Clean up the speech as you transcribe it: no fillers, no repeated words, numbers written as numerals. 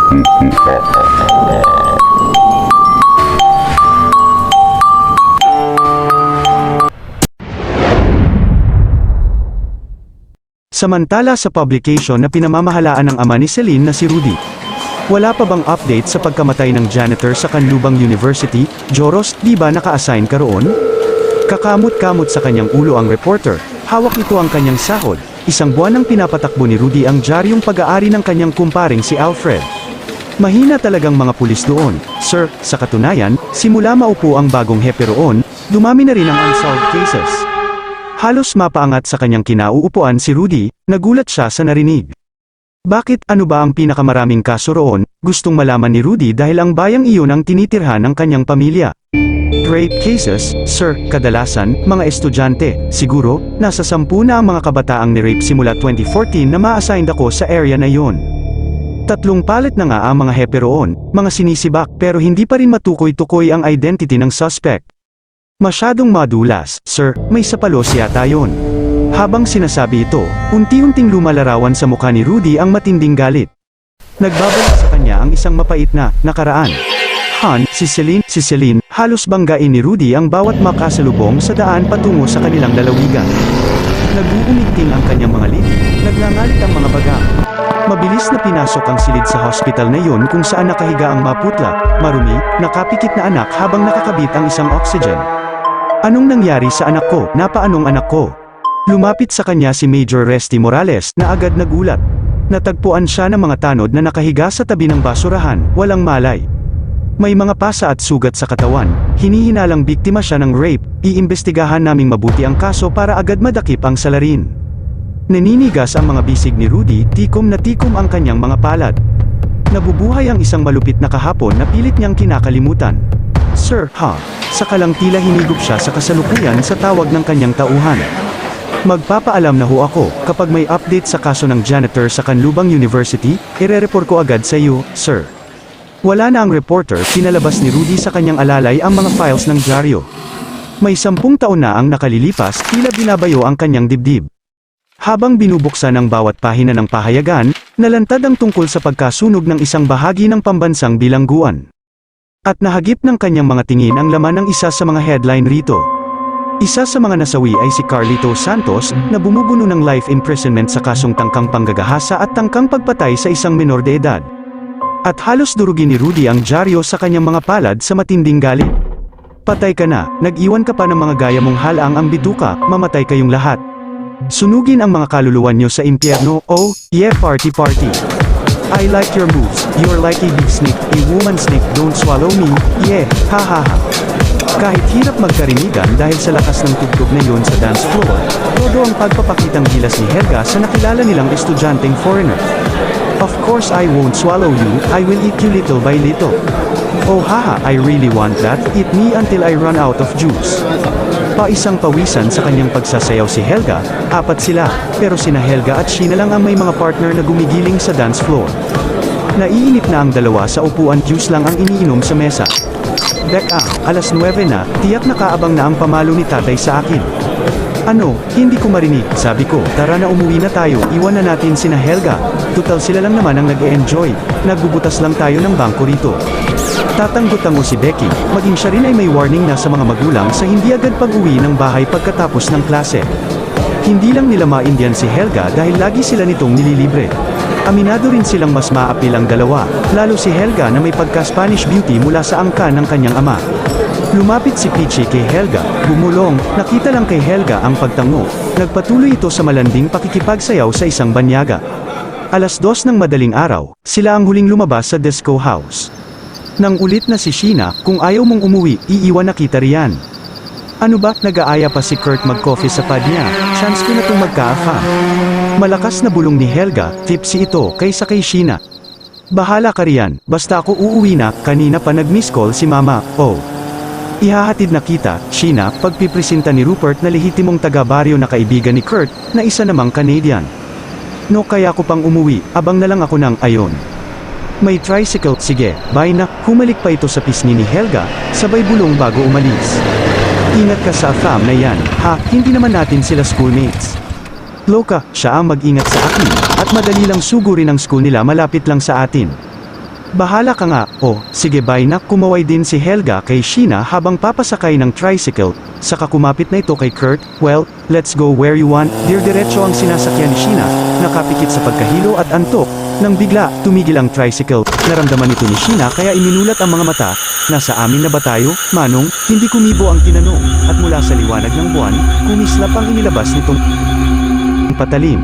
Samantala sa publication na pinamamahalaan ng ama ni Celine na si Rudy. Wala pa bang update sa pagkamatay ng janitor sa Canlubang University? Joros, di ba naka-assign ka roon? Kakamot-kamot sa kanyang ulo ang reporter, hawak ito ang kanyang sahod. Isang buwan nang pinapatakbo ni Rudy ang diaryong pag-aari ng kanyang kumparing si Alfred. Mahina talagang mga pulis doon, sir. Sa katunayan, simula maupo ang bagong hepe roon, dumami na rin ang unsolved cases. Halos mapaangat sa kanyang kinauupuan si Rudy, nagulat siya sa narinig. Bakit, ano ba ang pinakamaraming kaso roon? Gustong malaman ni Rudy dahil ang bayang iyon ang tinitirhan ng kanyang pamilya. Rape cases, sir, kadalasan, mga estudyante. Siguro, nasa 10 na ang mga kabataang ni-rape simula 2014 na ma-assigned ako sa area na yon. 3 palit na nga ang mga hepe roon, mga sinisibak pero hindi pa rin matukoy-tukoy ang identity ng suspect. Masyadong madulas, sir, may sapalos yata yon. Habang sinasabi ito, unti-unting lumalarawan sa mukha ni Rudy ang matinding galit. Nagbabalik sa kanya ang isang mapait na nakaraan. Han, si Celine, halos banggain ni Rudy ang bawat makasalubong sa daan patungo sa kanilang lalawigan. Nag-uumigting ang kanyang mga lipi, nagngangalit ang mga baga. Mabilis na pinasok ang silid sa hospital na yun kung saan nakahiga ang maputla, marumi, nakapikit na anak habang nakakabit ang isang oxygen. Anong nangyari sa anak ko? Napaanong anak ko? Lumapit sa kanya si Major Resty Morales na agad nagulat. Natagpuan siya ng mga tanod na nakahiga sa tabi ng basurahan, walang malay. May mga pasa at sugat sa katawan, hinihinalang biktima siya ng rape, iimbestigahan naming mabuti ang kaso para agad madakip ang salarin. Naninigas ang mga bisig ni Rudy, tikom na tikom ang kanyang mga palad. Nabubuhay ang isang malupit na kahapon na pilit niyang kinakalimutan. Sir, ha? Sakalang tila hinigop siya sa kasalukuyan sa tawag ng kanyang tauhan. Magpapaalam na ho ako, kapag may update sa kaso ng janitor sa Canlubang University, ire-report ko agad sa iyo, sir. Wala na ang reporter, pinalabas ni Rudy sa kanyang alalay ang mga files ng dyaryo. May 10 taon na ang nakalilipas, tila binabayo ang kanyang dibdib. Habang binubuksan ang bawat pahina ng pahayagan, nalantad ang tungkol sa pagkasunog ng isang bahagi ng pambansang bilangguan. At nahagip ng kanyang mga tingin ang laman ng isa sa mga headline rito. Isa sa mga nasawi ay si Carlito Santos, na bumubuno ng life imprisonment sa kasong tangkang panggagahasa at tangkang pagpatay sa isang menor de edad. At halos durugin ni Rudy ang dyaryo sa kanyang mga palad sa matinding galit. Patay ka na, nag-iwan ka pa ng mga gaya mong halang ang bituka, mamatay kayong lahat. Sunugin ang mga kaluluwan nyo sa impyerno, oh, yeah, party party. I like your moves, you're like a big snake, a woman snake, don't swallow me, yeah, ha ha ha. Kahit hirap magkarinigan dahil sa lakas ng tugtog na yun sa dance floor, todo ang pagpapakitang gilas ni Helga sa nakilala nilang estudyanteng foreigner. Of course I won't swallow you, I will eat you little by little. Oh haha, I really want that, eat me until I run out of juice. Paisang pawisan sa kanyang pagsasayaw si Helga, 4 sila, pero sina Helga at Sheena lang ang may mga partner na gumigiling sa dance floor. Naiinip na ang dalawa sa upuan, juice lang ang iniinom sa mesa. Beka, 9:00 na, tiyak nakaabang na ang pamalo ni tatay sa akin. Ano, hindi ko marinig, sabi ko, tara na umuwi na tayo, iwan na natin sina Helga, tutal sila lang naman ang nag-e-enjoy, nagbubutas lang tayo ng bangko rito. Tatanggo-tango si Becky, maging siya rin ay may warning na sa mga magulang sa hindi agad pag-uwi ng bahay pagkatapos ng klase. Hindi lang nila maintindihan si Helga dahil lagi sila nitong nililibre. Aminado rin silang mas maapil ang dalawa, lalo si Helga na may pagka-Spanish beauty mula sa angkan ng kanyang ama. Lumapit si Peachy kay Helga, bumulong, nakita lang kay Helga ang pagtango, nagpatuloy ito sa malanding pakikipagsayaw sa isang banyaga. 2:00 ng madaling araw, sila ang huling lumabas sa disco house. Nang ulit na si Sheena, kung ayaw mong umuwi, iiwan na kita riyan. Ano ba, nag-aaya pa si Kurt mag-coffee sa pad niya, chance ko na itong magkaafa. Malakas na bulong ni Helga, tipsy ito kaysa kay Sheena. Bahala ka riyan, basta ako uuwi na, kanina pa nag-miss call si mama, oh. Ihahatid na kita, Sheena, pagpipresenta ni Rupert na lehitimong taga-baryo na kaibigan ni Kurt, na isa namang Canadian. No, kaya ko pang umuwi, abang na lang ako ng ayon. May tricycle, sige, bye na, humalik pa ito sa pisngi ni Helga, sabay bulong bago umalis. Ingat ka sa fam na yan, ha, hindi naman natin sila schoolmates. Loka, siya ang mag-ingat sa akin, at madali lang sugurin ang school nila malapit lang sa atin. Bahala ka nga, oh, sige bye na. Kumaway din si Helga kay Sheena habang papasakay ng tricycle. Saka kumapit na ito kay Kurt, well, let's go where you want. Diretso ang sinasakyan ni Sheena, nakapikit sa pagkahilo at antok. Nang bigla, tumigil ang tricycle. Naramdaman ito ni Sheena kaya iminulat ang mga mata. Nasa amin na ba tayo, Manong? Hindi kumibo ang tinanong, at mula sa liwanag ng buwan, kumislap ang inilabas nitong patalim.